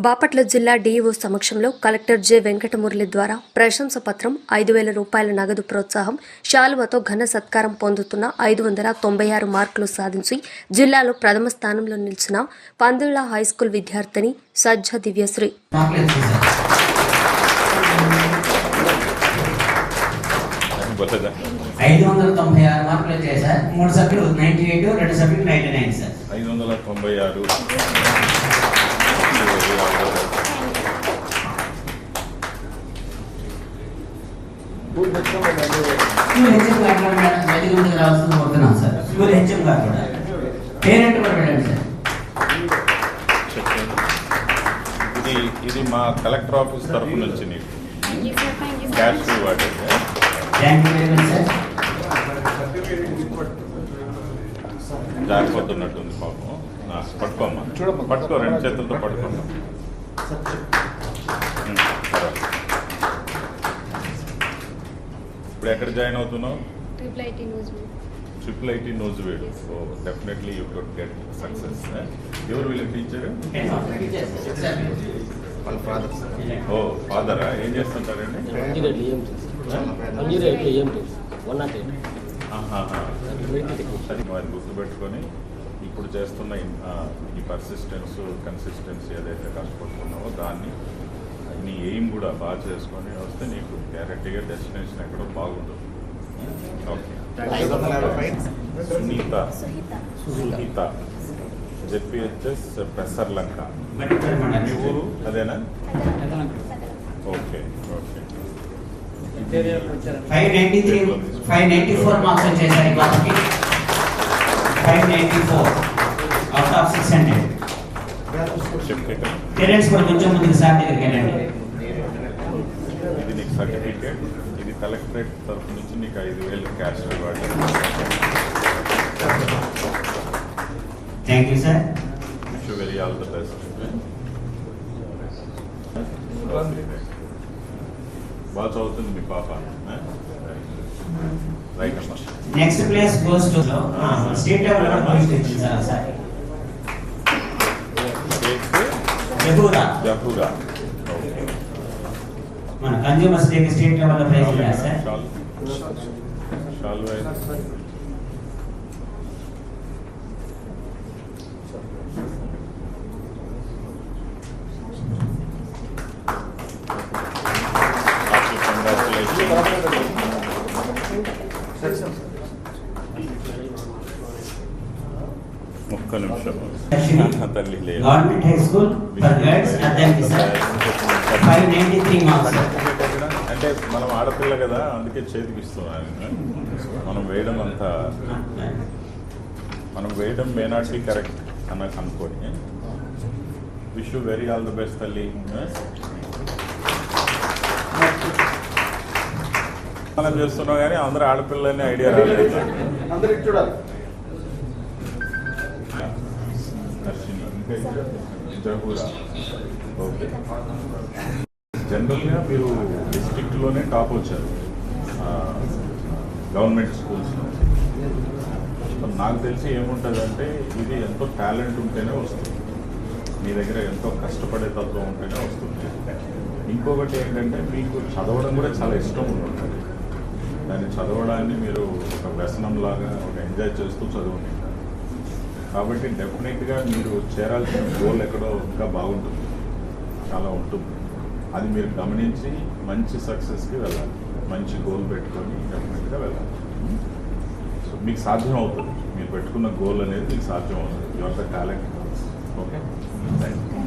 బాపట్ల జిల్లా డీఈఓ సమక్షంలో collector J Venkata Murali ద్వారా ప్రశంస పత్రం 5,000 రూపాయల నగదు ప్రోత్సాహం శాలువతో ఘన సత్కారం పొందుతున్న 596 మార్కులు సాధించి జిల్లాలో ప్రథమ స్థానంలో నిలిచిన పందుల హైస్కూల్ విద్యార్థిని సజ్జ దివ్యశ్రీ మార్కులు వచ్చాయి సార్. 3 సబ్జెక్టులు 98, 2 సబ్జెక్టులు 99 సార్. 596. స్కూల్ హెచ్ఎం గారు కూడా పేరెంట్ కూడా పెట్టండి సార్. ఇది మా కలెక్టర్ ఆఫీస్ తరఫు నుంచి నీకు cash reward. Thank you very much sir. జారిపోతున్నట్టుంది పాపం. పట్టుకోమ్మా, పట్టుకో, 2 చేతులతో పట్టుకోమ్మా. ఇప్పుడు ఎక్కడ జాయిన్ అవుతున్నావు? Triple IT Nuzvid. So definitely you could get success. ఎవరు వీళ్ళ టీచర్? ఓ ఫాదరా? ఏం చేస్తుంటారండి? వారిని గుర్తుపెట్టుకొని ఇప్పుడు చేస్తున్న ఈ పర్సిస్టెన్స్, కన్సిస్టెన్సీ ఏదైతే కష్టపడుతున్నావో దాన్ని నీ ఎయిమ్ కూడా బాగా చేసుకొని వస్తే నీకు గ్యారెంటీగా డెస్టినేషన్ ఎక్కడో బాగుంటుంది. ఓకే. సునీత జెపిహెచ్ఎస్ పెసర్లంక. మీ ఊరు అదేనా? Okay okay. 594 మార్క్స్ వచ్చాయి సార్. 594 out of 600. పేరెంట్స్ కూడా కొంచెం ముందుకు సార్ దగ్గరికి వెళ్ళండి. ఇది నీకు సర్టిఫికేట్. ఇది కలెక్టరేట్ తరఫు నుంచి నీకు 5,000 cash reward. Thank you sir. Wish you very all the best. బాగా చదువుతుంది మీ పాప. రైట్ అమ్మా. Next place goes to state level లో పొజిషన్ సార్. జహూరా మన కన్జ్యూమర్స్ డే స్టేట్ లెవెల్ లో ప్రైజ్ ఇచ్చారు సార్. షాల్వే ఒక్క నిమిషం. తల్లి లేదు. Government high school for girls Addanki sir. 593 marks. అంటే మనం ఆడపిల్ల కదా, అందుకే చేతికి ఇస్తున్నాను. మనం వేయడం మే నాట్ బి కరెక్ట్ అన్నట్టు అనుకోని. Wish you very all the best తల్లి. మనం చేస్తున్నాం కానీ అందరూ ఆడపిల్లని ఐడియా రాలేదు. ఓకే. జనరల్గా మీరు డిస్ట్రిక్ట్లోనే టాప్ వచ్చారు గవర్నమెంట్ స్కూల్స్లో. నాకు తెలిసి ఏముంటుందంటే ఇది ఎంతో టాలెంట్ ఉంటేనే వస్తుంది, మీ దగ్గర ఎంతో కష్టపడే తత్వం ఉంటేనే వస్తుంది. ఇంకొకటి ఏంటంటే మీకు చదవడం కూడా చాలా ఇష్టం ఉంటుంది. దాన్ని చదవడాన్ని మీరు ఒక వ్యసనంలాగా ఒక ఎంజాయ్ చేస్తూ చదవండి. కాబట్టి డెఫినెట్గా మీరు చేరాల్సిన గోల్ ఎక్కడో ఇంకా బాగుంటుంది, చాలా ఉంటుంది. అది మీరు గమనించి మంచి సక్సెస్కి వెళ్ళాలి. మంచి గోల్ పెట్టుకొని డెఫినెట్గా వెళ్ళాలి. సో మీకు సాధ్యం అవుతుంది. మీరు పెట్టుకున్న గోల్ అనేది మీకు సాధ్యం అవుతుంది. Your the talent. Okay, thank you.